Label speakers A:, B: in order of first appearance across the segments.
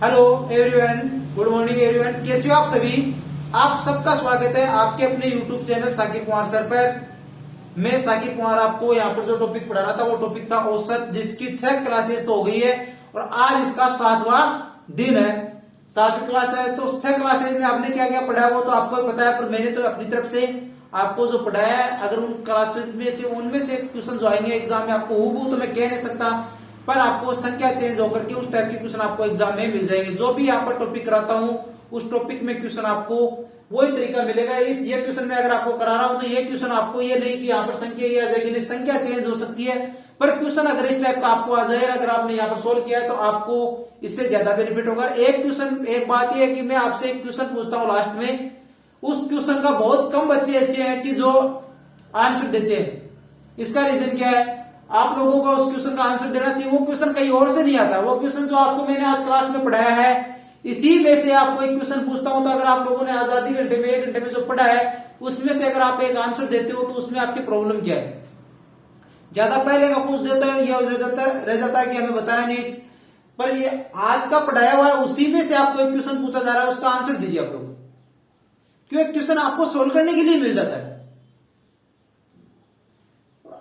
A: Hello everyone, good morning everyone. कैसे हो आप सभी? आप सबका स्वागत है आपके अपने YouTube channel Saqib Kumar sir पर। मैं साकिब कुमार आपको यहाँ पर जो टॉपिक पढ़ा रहा था वो टॉपिक था औसत, जिसकी 6 क्लासेस तो हो गई है और आज इसका 7वां दिन है। 7वीं क्लास है तो 6 क्लासेस में आपने क्या क्या पढ़ा है वो तो आपको पता है, पर मैंने तो अपनी तरफ से आपको जो पढ़ाया है, अगर उन क्लासेस में से उनमें से क्वेश्चन जो आएंगे एग्जाम में आपको हूबहू तो मैं कह नहीं सकता, पर आपको संख्या चेंज होकर के उस टाइप के क्वेश्चन आपको एग्जाम में मिल जाएंगे। जो भी यहाँ पर टॉपिक कराता हूँ उस टॉपिक में क्वेश्चन आपको वही तरीका मिलेगा। इस ये क्वेश्चन में अगर आपको करा रहा हूं तो ये क्वेश्चन आपको ये नहीं कि यहाँ पर संख्या ये आ जाएगी, नहीं, संख्या चेंज हो सकती है, पर क्वेश्चन अगर इस टाइप का आपको आ जाए, अगर आपने यहाँ पर सोल्व किया है तो आपको इससे ज्यादा बेनिफिट होगा। एक क्वेश्चन, एक बात यह है कि मैं आपसे एक क्वेश्चन पूछता हूँ लास्ट में, उस क्वेश्चन का बहुत कम बच्चे ऐसे हैं कि जो आंसर देते हैं। इसका रीजन क्या है? आप लोगों को उस क्वेश्चन का आंसर देना चाहिए। वो क्वेश्चन कहीं और से नहीं आता, वो क्वेश्चन जो आपको मैंने आज क्लास में पढ़ाया है इसी में से आपको एक क्वेश्चन पूछता हूं, तो अगर आप लोगों ने आज आधे घंटे में 1 घंटे में जो पढ़ा है उसमें से अगर आप एक आंसर देते हो तो उसमें आपकी प्रॉब्लम क्या है? ज्यादा पहले का पूछ देते हो ये रह जाता है कि हमें बताया नहीं, पर ये आज का पढ़ाया हुआ है उसी में से आपको एक क्वेश्चन पूछा जा रहा है, उसका आंसर दीजिए आप लोग। क्यों? एक क्वेश्चन आपको सोल्व करने के लिए मिल जाता है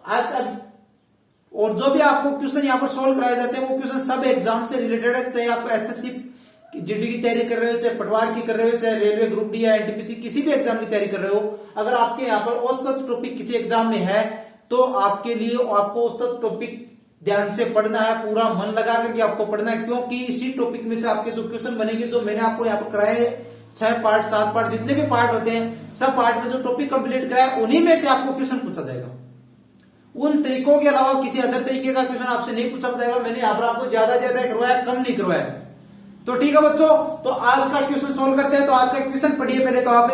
A: आज। और जो भी आपको क्वेश्चन यहाँ पर सोल्व कराए जाते हैं वो क्वेश्चन सब एग्जाम से रिलेटेड है, चाहे आप एसएससी जीडी की तैयारी कर रहे हो, चाहे पटवार की कर रहे हो, चाहे रेलवे ग्रुप डी या एनटीपीसी किसी भी एग्जाम की तैयारी कर रहे हो। अगर आपके यहाँ पर औसत टॉपिक किसी एग्जाम में है तो आपके लिए आपको औसत टॉपिक ध्यान से पढ़ना है, पूरा मन लगा करके आपको पढ़ना है, क्योंकि इसी टॉपिक में से आपके जो क्वेश्चन बनेंगे, जो मैंने आपको यहाँ पर कराए 6 पार्ट 7 पार्ट जितने भी पार्ट होते हैं, सब पार्ट में जो टॉपिक कंप्लीट कराया उन्हीं में से आपको क्वेश्चन पूछा जाएगा। उन तरीकों के अलावा किसी अदर तरीके का क्वेश्चन आपसे नहीं पूछा जाएगा। मैंने यहाँ पर आपको ज्यादा करवाया, कम नहीं करवाया। तो ठीक है बच्चों, तो आज का क्वेश्चन सोल्व करते हैं। तो आज का क्वेश्चन पढ़िए पहले तो आप।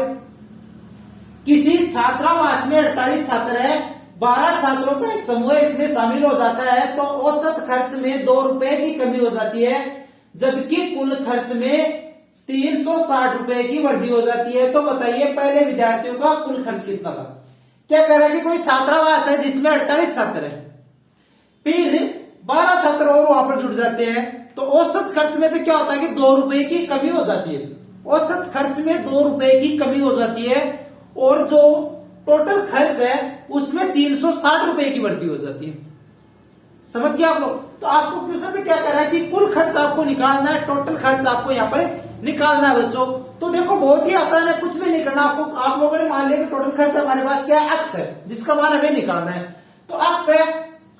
A: किसी छात्रावास में 48 छात्र है, 12 छात्रों का एक समूह इसमें शामिल हो जाता है तो औसत खर्च में 2 रुपए की कमी हो जाती है, जबकि कुल खर्च में 360 रुपए की वृद्धि हो जाती है। तो बताइए पहले विद्यार्थियों का कुल खर्च कितना था? क्या कह रहा है कि कोई छात्रावास है जिसमें 48 छात्र है, फिर 12 छात्र और वहां पर जुड़ जाते हैं, तो औसत खर्च में तो क्या होता है कि 2 रुपए की कमी हो जाती है। औसत खर्च में 2 रुपए की कमी हो जाती है और जो टोटल खर्च है उसमें 360 रुपए की वृद्धि हो जाती है। समझ गए आप लोग? तो आपको क्वेश्चन में क्या कर रहा है कि कुल खर्च आपको निकालना है, टोटल खर्च आपको यहाँ पर निकालना है बच्चों। तो देखो बहुत ही आसान है, कुछ भी नहीं करना आपको। आप लोगों ने मान लिया कि टोटल खर्च हमारे पास क्या है, अक्स है, जिसका मान हमें निकालना है। तो अक्स है,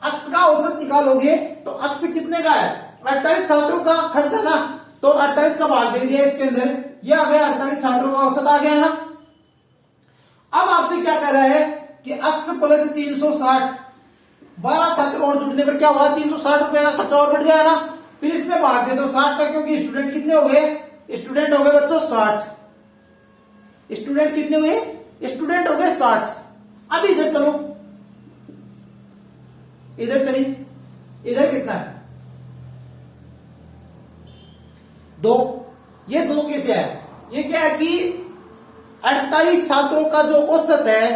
A: अक्स का औसत निकालोगे तो अक्स कितने का है? 48 छात्रों का खर्च है ना, तो 48 का भाग दे दिया इसके अंदर, ये आ गया 48 छात्रों का औसत आ गया ना। अब आपसे क्या कह रहा है कि अक्स प्लस 360, 12 छात्र और जुड़ने पर क्या हुआ? 360 रुपए का खर्चा और बढ़ गया ना। फिर इसमें भाग दे दो 60 का, क्योंकि स्टूडेंट कितने हो गए? स्टूडेंट हो गए बच्चों 60। स्टूडेंट कितने हुए? स्टूडेंट हो गए 60। अब इधर चलो, इधर चलिए, इधर कितना है? 2। ये 2 कैसे है? ये क्या है कि 48 छात्रों का जो औसत है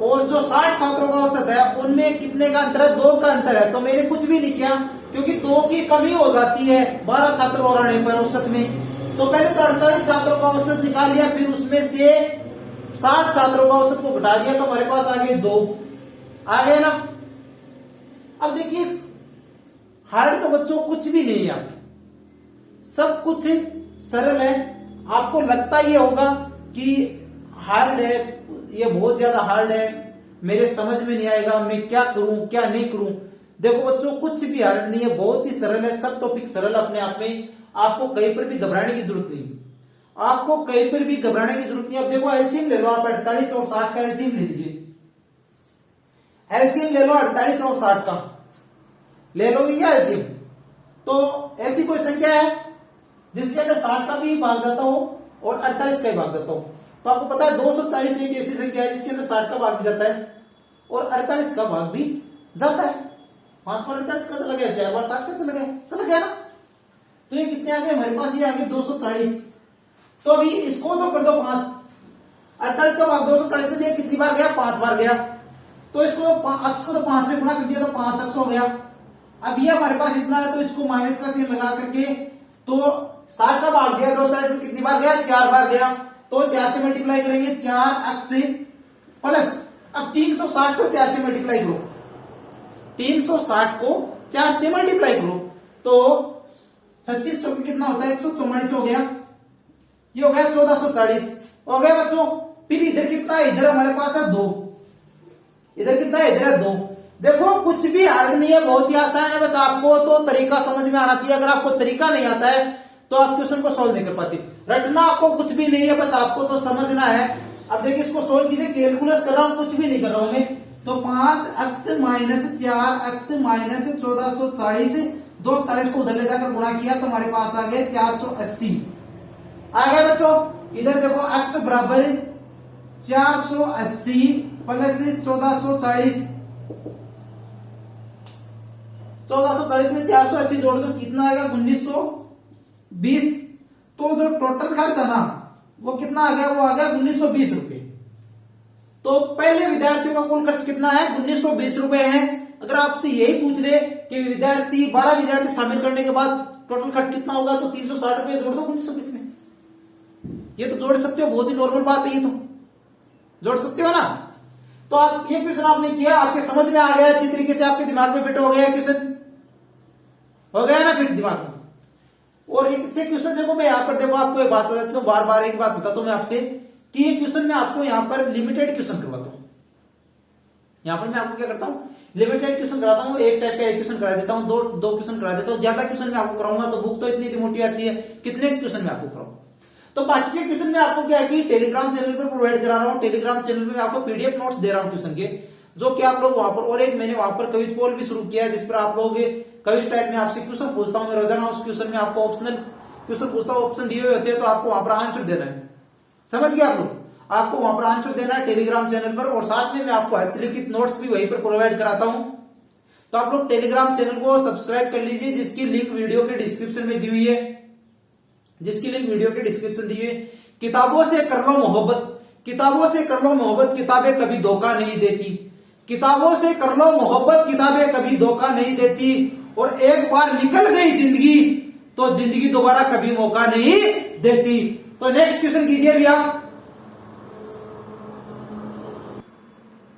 A: और जो 60 छात्रों का औसत है उनमें कितने का अंतर है? 2 का अंतर है। तो मैंने कुछ भी नहीं किया क्योंकि 2 की कमी हो जाती है 12 छात्र और आने पर औसत में। तो पहले तो 48 छात्रों का औसत निकाल लिया, फिर उसमें से 60 छात्रों का औसत को घटा दिया, तो हमारे पास आ गए 2। आ गए ना। अब देखिए हार्ड तो बच्चों कुछ भी नहीं है, सब कुछ सरल है। आपको लगता ये होगा कि हार्ड है, ये बहुत ज्यादा हार्ड है, मेरे समझ में नहीं आएगा, मैं क्या करूं क्या नहीं करूं। देखो बच्चों कुछ भी हार्ड नहीं है, बहुत ही सरल है, सब टॉपिक सरल अपने आप में। आपको कहीं पर भी घबराने की जरूरत नहीं, आपको कहीं पर भी घबराने की जरूरत नहीं। अब देखो एलसीएम ले लो आप, 48 और 60 का एलसीएम ले लीजिए। एलसीएम ले लो 48 और 60 का, ले लो क्या एलसीएम? तो ऐसी कोई संख्या है जिसके अंदर 60 का भी भाग जाता हो और 48 का भी भाग जाता हो? तो आपको पता है 240 एक ऐसी संख्या है जिसके अंदर 60 का भाग भी जाता है और 48 का भाग भी जाता है। 5 बार 48 का चला गया, 4 बार 60 का चला गया ना। तो ये कितने आ गए हमारे पास? ये आ गए 240। तो अभी इसको तो कर दो 5, 48 का भाग 240 में दिया, कितनी बार गया? 5 बार गया। तो इसको अक्स को तो 5 से गुणा कर दिया तो 5 अक्स हो गया। अब ये हमारे पास इतना है, तो इसको माइनस का चिन्ह लगा करके, तो 60 का भाग दिया 240 में कितनी बार गया, 4 बार गया, तो 4 से मल्टीप्लाई करेंगे, 4x प्लस, अब 360 को 4 से मल्टीप्लाई करो, 360 को 4 से मल्टीप्लाई करो, तो 36 चौके कितना होता है, 144 हो गया, ये हो गया 1440 हो गया बच्चों। फिर इधर कितना है, इधर हमारे पास है 2, इधर कितना है, इधर है 2। देखो कुछ भी हार्ड नहीं है, बहुत ही आसान है, बस आपको तो तरीका समझ में आना चाहिए। अगर आपको तरीका नहीं आता है तो आप क्वेश्चन को सोल्व नहीं कर पाते। रटना आपको कुछ भी नहीं है, बस आपको तो समझना है। अब देखिए इसको सोल्व कीजिए, कैलकुलस कर रहा हूं, कुछ भी नहीं कर रहा हूं मैं, तो 5x माइनस 4x माइनस 1440, 240 को उधर ले जाकर गुणा किया तो हमारे पास आ गया 480 आ गया बच्चों। इधर देखो x बराबर 480 प्लस 1440, 1440 में 480 जोड़ दो, कितना आएगा 1920। तो जो टोटल खर्च है ना वो कितना आ गया, वो आ गया 1920 रुपए। तो पहले विद्यार्थियों का कुल खर्च कितना है, 1920 रुपए है। अगर आपसे यही पूछ ले कि विद्यार्थी 12 विद्यार्थी शामिल करने के बाद टोटल खर्च कितना होगा, तो 360 रुपए जोड़ दो 1920 में। ये तो जोड़ सकते हो, बहुत ही नॉर्मल बात है, ये तो जोड़ सकते हो ना। तो आज ये क्वेश्चन आपने किया, आपके समझ में आ गया अच्छी तरीके से, आपके दिमाग में फिट हो गया क्वेश्चन, हो गया ना फिट दिमाग में। और इससे क्वेश्चन देखो, मैं यहाँ पर देखो आपको एक बात बताता हूँ, बार बार एक बात बताता हूँ मैं आपसे कि ये क्वेश्चन में आपको यहाँ पर लिमिटेड क्वेश्चन करवाता हूँ। यहाँ पर मैं आपको क्या करता हूँ, लिमिटेड क्वेश्चन कराता हूँ, एक टाइप का एक क्वेश्चन करा देता हूँ, दो क्वेश्चन करा देता हूँ। ज्यादा क्वेश्चन में आपको कराऊंगा तो बुक तो इतनी मोटी आती है, कितने क्वेश्चन में आपको कराऊंगा। तो बाकी के क्वेश्चन में आपको क्या है कि टेलीग्राम चैनल पर प्रोवाइड करा रहा हूँ, टेलीग्राम चैनल पे मैं आपको पीडीएफ नोट्स दे रहा हूँ क्वेश्चन के, जो कि आप लोग वहां पर, और एक मैंने वहां पर क्विज पोल भी शुरू किया है, जिस पर आप लोग क्विज टाइप में आपसे क्वेश्चन पूछता हूँ मैं रोजाना। उस क्वेश्चन में आपको ऑप्शनल क्वेश्चन पूछता हूँ, ऑप्शन दिए हुए होते हैं, तो आपको वहां पर आंसर देना है, समझ गए आप लोग, आपको वहां पर आंसर देना है टेलीग्राम चैनल पर। और साथ में मैं आपको हस्तलिखित नोट्स भी वहीं पर प्रोवाइड कराता हूँ। तो आप लोग टेलीग्राम चैनल को सब्सक्राइब कर लीजिए, जिसकी लिंक वीडियो के डिस्क्रिप्शन में दी हुई है, जिसकी लिंक वीडियो के डिस्क्रिप्शन दी हुई है। किताबों से कर लो मोहब्बत, किताबों से कर लो मोहब्बत, किताबें कभी धोखा नहीं देती, किताबों से कर लो मोहब्बत, किताबें कभी धोखा नहीं देती। और एक बार निकल गई जिंदगी तो जिंदगी दोबारा कभी मौका नहीं देती। तो नेक्स्ट क्वेश्चन कीजिए भैया,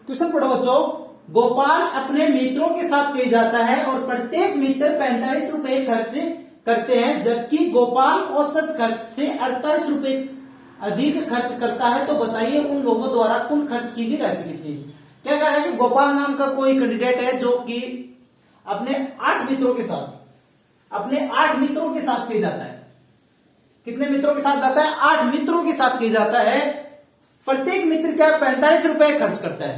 A: क्वेश्चन पढ़ो बच्चों। गोपाल अपने मित्रों के साथ कहीं जाता है और प्रत्येक मित्र 45 रुपए खर्च करते हैं, जबकि गोपाल औसत खर्च से 48 रुपए अधिक खर्च करता है। तो बताइए उन लोगों द्वारा कुल खर्च की गई राशि कितनी। क्या कह रहा है कि गोपाल नाम का कोई कैंडिडेट है जो कि अपने 8 मित्रों के साथ कहीं जाता है। कितने मित्रों के साथ जाता है, 8 मित्रों के साथ कहीं जाता है। प्रत्येक मित्र क्या 45 रुपए खर्च करता है,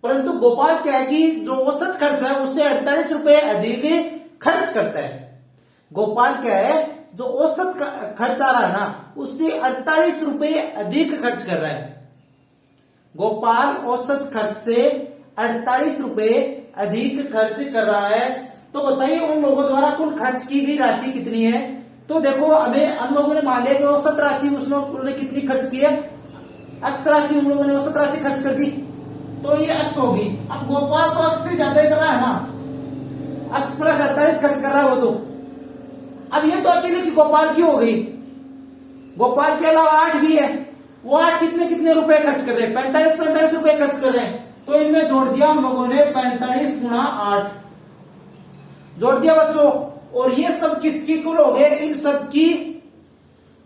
A: परंतु गोपाल क्या है कि जो औसत खर्च है उससे 48 रुपए अधिक खर्च करता है। गोपाल क्या है, जो औसत खर्च आ रहा है ना उससे 48 रुपए अधिक खर्च कर रहा है। गोपाल औसत खर्च से 48 रुपए अधिक खर्च कर रहा है। तो बताइए उन लोगों द्वारा कुल खर्च की गई राशि कितनी है। तो देखो हमें हम लोगों ने मान लिया कि औसत राशि उसने कितनी खर्च की है, x राशि उन लोगों ने औसत राशि खर्च कर दी, तो ये x होगी। अब गोपाल तो x से ज्यादा कर रहा है ना, x प्लस 48 खर्च कर रहा है वो तो। अब ये तो अकेले की गोपाल की हो गई, गोपाल के अलावा 8 भी है, वो 8 कितने कितने रुपए खर्च कर रहे हैं, 45 रुपए खर्च कर रहे हैं। तो इनमें जोड़ दिया हम लोगों ने 45 गुणा 8 जोड़ दिया बच्चों। और ये सब किसकी कुल हो गए, इन सब की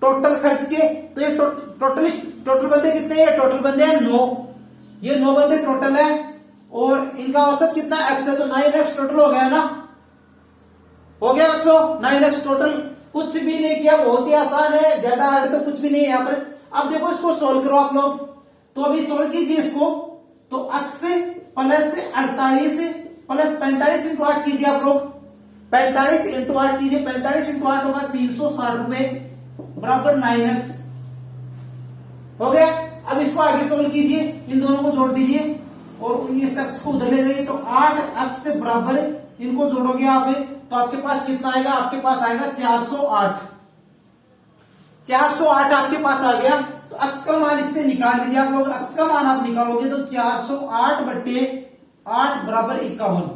A: टोटल खर्च के। तो ये टोटल बंदे कितने हैं, टोटल बंदे हैं 9, ये 9 बंदे टोटल है। और इनका औसत कितना x है, तो 9x टोटल हो गया ना, हो गया बच्चों 9x टोटल। कुछ भी नहीं किया, बहुत ही आसान है, ज्यादा हार्ड तो कुछ भी नहीं है यहाँ पर। अब देखो इसको सोल्व करो आप लोग, तो अभी सोल्व कीजिए इसको। तो x प्लस 48 प्लस 45 इंटू 8 कीजिए आप लोग, 45 इंटू 8 कीजिए, 45 इंटू 8 होगा 360 रुपए बराबर 9x हो गया। अब इसको आगे सोल्व कीजिए, इन दोनों को जोड़ दीजिए और इस x को उधर ले जाइए। तो 8x बराबर इनको जोड़ोगे आप तो आपके पास कितना आएगा, आपके पास आएगा 408 आपके पास आ गया। तो x का मान इससे निकाल दीजिए आप लोग, x का मान आप निकालोगे तो 408 बट्टे 8 बराबर 51।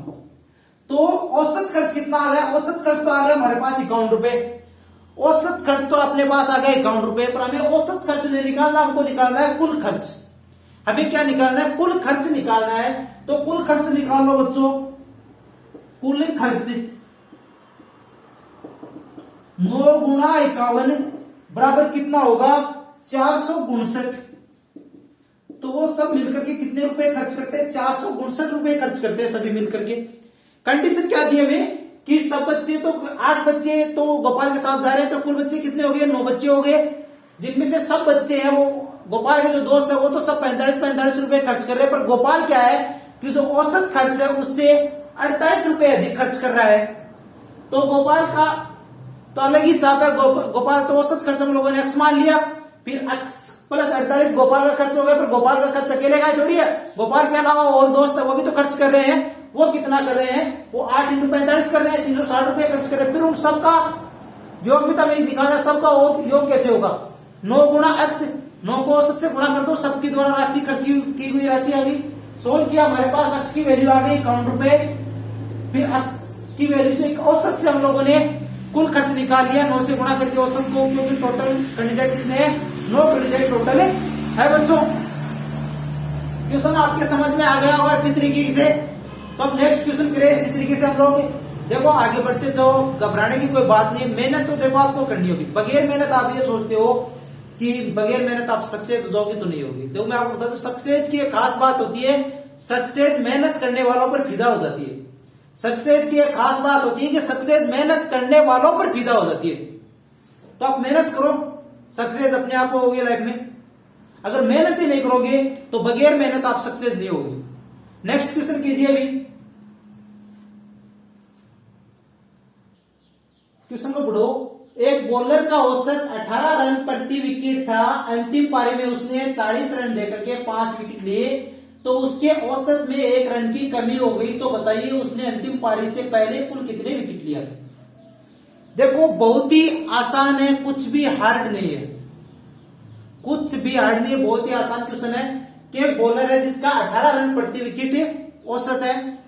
A: तो औसत खर्च कितना आ गया, औसत खर्च तो आ गया हमारे पास 51 रुपए। औसत खर्च तो अपने पास आ गया 51 रुपए, पर हमें औसत खर्च नहीं निकालना, हमको निकालना है कुल खर्च। हमें क्या निकालना है, कुल खर्च निकालना है। तो कुल खर्च निकाल लो बच्चों, कुल खर्च 9 गुणा 51 बराबर कितना होगा, 459। तो वो सब मिलकर के कितने रुपए खर्च करते हैं, 459 रुपए खर्च करते हैं सभी मिलकर के। कंडीशन क्या दी हमें कि सब बच्चे तो 8 बच्चे तो गोपाल के साथ जा रहे हैं, तो कुल बच्चे कितने हो गए, 9 बच्चे हो गए, जिनमें से सब बच्चे हैं वो गोपाल के जो दोस्त है वो तो सब 45 रुपए खर्च कर रहे हैं, पर गोपाल क्या है कि जो औसत खर्च है उससे 48 रुपए अधिक खर्च कर रहा है। तो गोपाल का तो अलग ही हिसाब है, गोपाल तो औसत खर्च हम लोगों ने x मान लिया, फिर x प्लस 48 गोपाल का खर्च हो गया, पर गोपाल का खर्च अकेले का थोड़ी है, गोपाल के अलावा और दोस्त है वो भी तो खर्च कर रहे हैं। वो कितना कर रहे हैं, वो 8 × 45 कर रहे हैं, 360 रुपए खर्च कर रहे हैं। फिर उन सबका योग भी तो हमें दिखाना, सबका योग कैसे होगा, 9 गुणा x, 9 को औसत से गुणा कर दो, सबकी द्वारा राशि खर्च की हुई राशि आ गई। सोल्व किया, हमारे पास x की वैल्यू आ गई 51 रुपए। फिर x की वैल्यू से औसत से हम लोगों ने कुल खर्च निकाल लिया, 9 से गुणा करके औसत को, क्योंकि टोटल कैंडिडेट कितने हैं, 9 कैंडिडेट टोटल है बच्चों। क्वेश्चन आपके समझ में आ गया होगा अच्छी तरीके से। तो अब नेक्स्ट क्वेश्चन करें इसी तरीके से हम लोग देखो आगे बढ़ते जाओ, घबराने की कोई बात नहीं। मेहनत तो देखो आपको करनी होगी, बगैर मेहनत आप ये सोचते हो कि बगैर मेहनत आप सक्सेस हो जाओगे, तो नहीं होगी। देखो मैं आपको बता दूं, सक्सेस की एक खास बात होती है, सक्सेस मेहनत करने वालों पर फिदा हो जाती है। सक्सेस की एक खास बात होती है कि सक्सेस मेहनत करने वालों पर फिदा हो जाती है। तो आप मेहनत करो, सक्सेस अपने आप होगी लाइफ में। अगर मेहनत ही नहीं करोगे तो बगैर मेहनत आप सक्सेस नहीं होगी। नेक्स्ट क्वेश्चन कीजिए अभी, क्वेश्चन को पढ़ो। एक बॉलर का औसत 18 रन प्रति विकेट था, अंतिम पारी में उसने 40 रन देकर के 5 विकेट लिए, तो उसके औसत में 1 रन की कमी हो गई। तो बताइए उसने अंतिम पारी से पहले कुल कितने विकेट लिया था। देखो बहुत ही आसान है, कुछ भी हार्ड नहीं है, कुछ भी हार्ड नहीं है, बहुत ही आसान क्वेश्चन है कि एक बॉलर है जिसका 18 रन प्रति विकेट औसत है,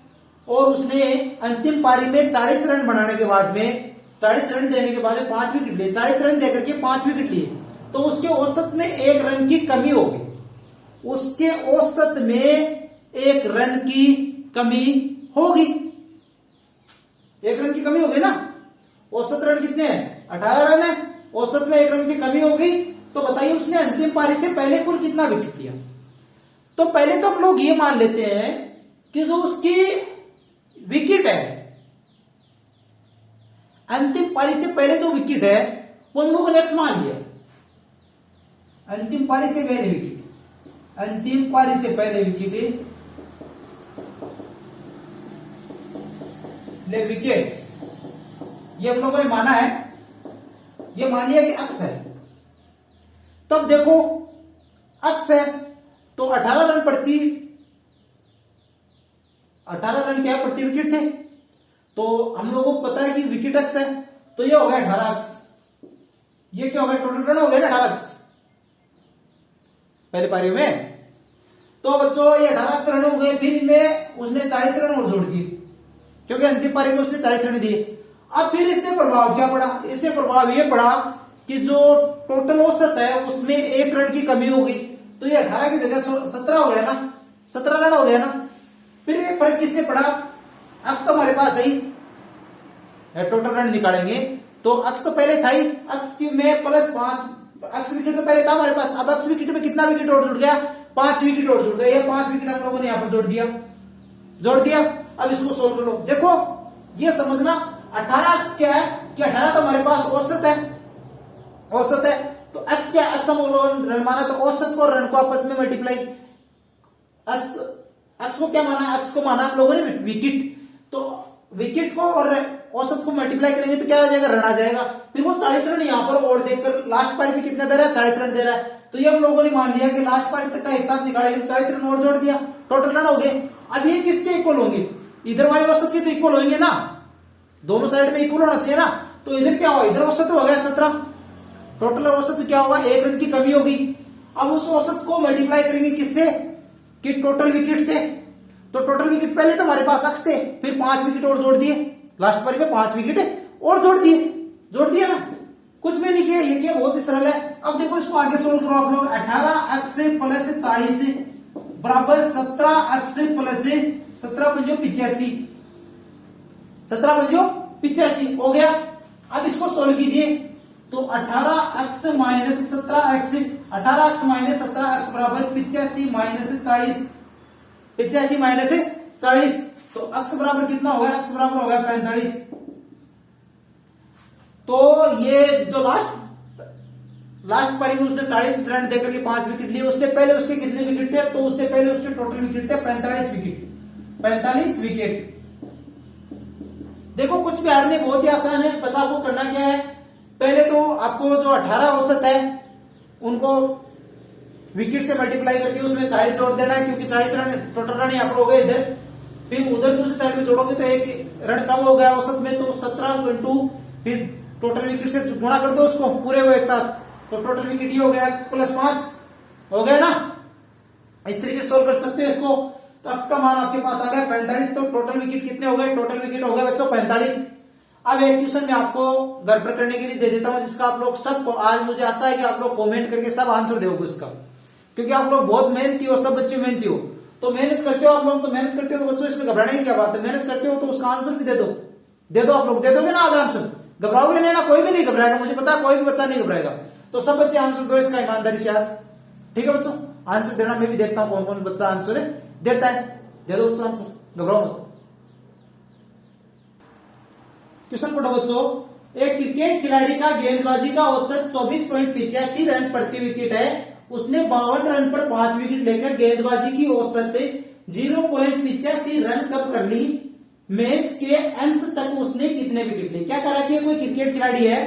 A: और उसने अंतिम पारी में 40 रन बनाने के बाद में 40 रन देने के बाद 5 विकेट लिए, 40 रन देकर के 5 विकेट लिए, तो उसके औसत में 1 रन की कमी होगी। उसके औसत में 1 रन की कमी होगी, 1 रन की कमी होगी ना। औसत रन कितने हैं, 18 रन है, औसत में 1 रन की कमी होगी। तो बताइए उसने अंतिम पारी से पहले कुल कितना विकेट लिया। तो पहले तो हम लोग ये मान लेते हैं कि जो उसकी विकेट है, अंतिम पारी से पहले जो विकेट है वो हम लोगों ने x मान लिया। अंतिम पारी से पहले विकेट, अंतिम पारी से पहले विकेट ले विकेट, ये हम लोगों ने माना है, ये मान लिया कि x है। तब देखो x है तो 18 रन क्या है, प्रति विकेट थे। तो हम लोगों को पता है कि विकेट x है, तो ये हो गया 18x। ये क्या हो गया, टोटल रन हो गया ना 18x पहले पारी में। तो बच्चों ये 18x रन हो गए, फिर इनमें उसने 40 रन और जोड़ दिए, क्योंकि अंतिम पारी में उसने 40 रन दिए। अब फिर इससे प्रभाव क्या पड़ा, इससे प्रभाव ये पड़ा कि जो टोटल औसत है उसमें 1 रन की कमी हो गई, तो ये 18 की जगह 17 हो गया ना, 17 रन हो गया ना। फिर ये फर्क किससे पड़ा, अक्स तो हमारे पास है, टोटल रन निकालेंगे तो अक्स तो पहले था ही, अक्स की में प्लस 5, अक्स विकेट तो पहले था हमारे पास। अब अक्स विकेट में कितना विकेट और जुड़ गया, 5 विकेट और जुड़ गया। ये 5 विकेट हम लोगों ने यहां पर जोड़ दिया। अब इसको सोल्व कर लो। देखो ये समझना 18 क्या है कि 18 तो हमारे पास औसत है, औसत है तो x क्या, x हम रन माना तो औसत को रन को आपस में मल्टीप्लाई, x को क्या माना, x को माना हम लोगों ने विकेट, तो विकेट को और औसत को मल्टीप्लाई करेंगे तो क्या हो जाएगा, रन आ जाएगा। फिर वो 40 रन यहाँ पर और देकर लास्ट पारी में कितना दे रहा है, 40 रन दे रहा है। तो ये हम लोगों ने मान लिया कि लास्ट पारी तक का एक साथ निकालेंगे, 40 रन और जोड़ दिया, टोटल रन हो गए। अब ये किसके इक्वल होंगे, इधर वाले औसत के तो इक्वल होंगे ना, दोनों साइड में इक्वल होना चाहिए ना। तो इधर क्या हुआ, इधर औसत हो गया 17, टोटल औसत क्या होगा, 1 रन की कमी होगी। अब उस औसत को मल्टीप्लाई करेंगे किससे, कि टोटल विकेट से, तो टोटल विकेट पहले तो हमारे पास अक्स थे, फिर 5 विकेट और जोड़ दिए, लास्ट पारी में 5 विकेट और जोड़ दिया ना, कुछ भी नहीं किया, ये क्या बहुत ही सरल है। अब देखो इसको आगे सोल्व करो आप लोग। 18x प्लस 40 बराबर 17x प्लस 17 पंजो 85, 17 पंजो 85 हो गया। अब इसको सोल्व कीजिए तो 18x minus 17x, 18x minus 17x बराबर 85 माइनस 40, 85 माइनस 40, तो x बराबर कितना हो गया, x बराबर हो गया 45। तो ये जो लास्ट पारी में उसने 40 रन देकर के 5 विकेट लिए, उससे पहले उसके कितने विकेट थे, तो उससे पहले उसके टोटल विकेट थे 45 विकेट, 45 विकेट। देखो कुछ भी हारने बहुत ही आसान है, बस आपको करना क्या है, पहले तो आपको जो 18 औसत है उनको विकेट से मल्टीप्लाई करके उसमें 40 जोड़ देना है, क्योंकि 40 रन टोटल रन यहाँ पर हो गए इधर, फिर उधर दूसरी साइड में जोड़ोगे तो एक रन कम हो गया औसत में, तो 17 इंटू फिर टोटल विकेट से गुणा कर दो उसको पूरे को एक साथ, तो टोटल विकेट ये हो गया x प्लस 5 हो गया ना। इस तरीके से सोल्व कर सकते हो इसको। तो x का मान आपके पास आ गया 45, तो टोटल विकेट कितने हो गए, टोटल विकेट हो गए बच्चों 45। अब एक क्वेश्चन मैं आपको घर पर करने के लिए दे देता हूं, जिसका आप लोग सबको, आज मुझे आशा है कि आप लोग कमेंट करके सब आंसर दोगे इसका, क्योंकि आप लोग बहुत मेहनती हो, सब बच्चे मेहनती हो, तो मेहनत करते हो आप लोग, तो मेहनत करते हो तो बच्चों इसमें घबराने की क्या बात है, मेहनत करते हो तो उसका आंसर भी दे दो आप लोग, दे दोगे ना आज आंसर, घबराओगे नहीं ना, कोई भी नहीं घबराएगा, मुझे पता है कोई भी बच्चा नहीं घबराएगा, तो सब बच्चे आंसर दो इसका ईमानदारी से आज, ठीक है बच्चों, आंसर देना, मैं भी देखता हूं कौन कौन बच्चा आंसर देता है, दे दो बच्चों आंसर, घबराओ मत। क्वेश्चन पढ़ो बच्चों, एक क्रिकेट खिलाड़ी का गेंदबाजी का औसत 24.85 रन प्रति विकेट है, उसने 52 रन पर 5 विकेट लेकर गेंदबाजी की औसत 0.85 रन कब कर ली, मैच के अंत तक उसने कितने विकेट लिए। क्या करा कि कोई क्रिकेट खिलाड़ी है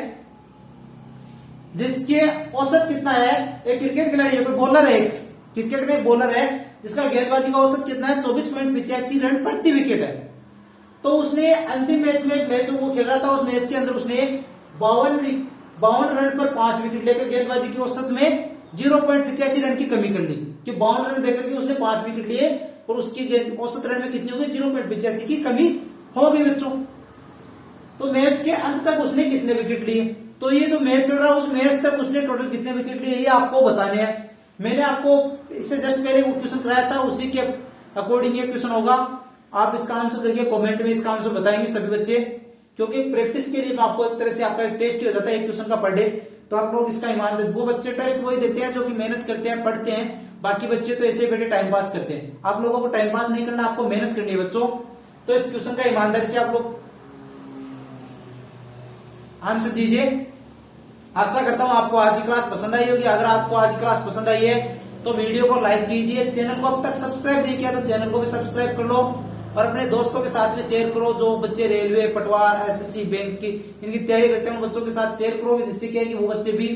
A: जिसके औसत कितना है, एक क्रिकेट खिलाड़ी है, कोई बॉलर है, एक क्रिकेट में एक बॉलर है जिसका गेंदबाजी का औसत कितना है, 24.85 रन प्रति विकेट है, तो उसने अंतिम मैच में मैच वो खेल रहा था, उस मैच के अंदर उसने 52 रन पर 5 विकेट लेकर गेंदबाजी की औसत में 0.85 रन की कमी कर ली, कि 52 रन देकर के उसने 5 विकेट लिए और उसकी औसत रन में कितनी हो गई, 0.85 की कमी हो गई बच्चों। तो मैच के अंत तक उसने कितने विकेट लिए, तो ये जो मैच चल रहा है उस मैच तक उसने टोटल कितने विकेट लिए ये आपको बताने हैं। मैंने आपको इससे जस्ट पहले वो क्वेश्चन कराया था, उसी के अकॉर्डिंग ये क्वेश्चन होगा, आप इसका आंसर करके कमेंट में इसका आंसर बताएंगे सभी बच्चे, क्योंकि प्रैक्टिस के लिए आपको एक तरह से आपका एक टेस्ट ही हो जाता है एक क्वेश्चन का पर डे, तो आप लोग इसका ईमानदारी, वो बच्चे टेस्ट वही देते हैं जो कि मेहनत करते हैं, पढ़ते हैं, बाकी बच्चे तो ऐसे बैठे टाइम पास करते हैं। आप लोगों को टाइम पास नहीं करना, आपको मेहनत करनी है बच्चों, तो इस क्वेश्चन का ईमानदारी से आप लोग आंसर दीजिए। आशा करता हूं आपको आज की क्लास पसंद आई होगी। अगर आपको आज की क्लास पसंद आई है तो वीडियो को लाइक कीजिए, चैनल को अब तक सब्सक्राइब नहीं किया तो चैनल को भी सब्सक्राइब कर लो और अपने दोस्तों के साथ भी शेयर करो, जो बच्चे रेलवे, पटवार, एसएससी, बैंक की इनकी तैयारी करते हैं उन बच्चों के साथ शेयर करोगे, जिससे क्या है कि वो बच्चे भी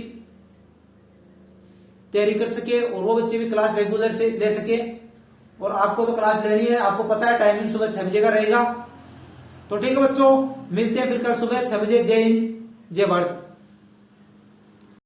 A: तैयारी कर सके और वो बच्चे भी क्लास रेगुलर से ले सके। और आपको तो क्लास लेनी है, आपको पता है टाइमिंग सुबह 6 बजे का रहेगा। तो ठीक है बच्चों, मिलते हैं फिर कल सुबह 6 बजे। जय हिंद, जय भारत।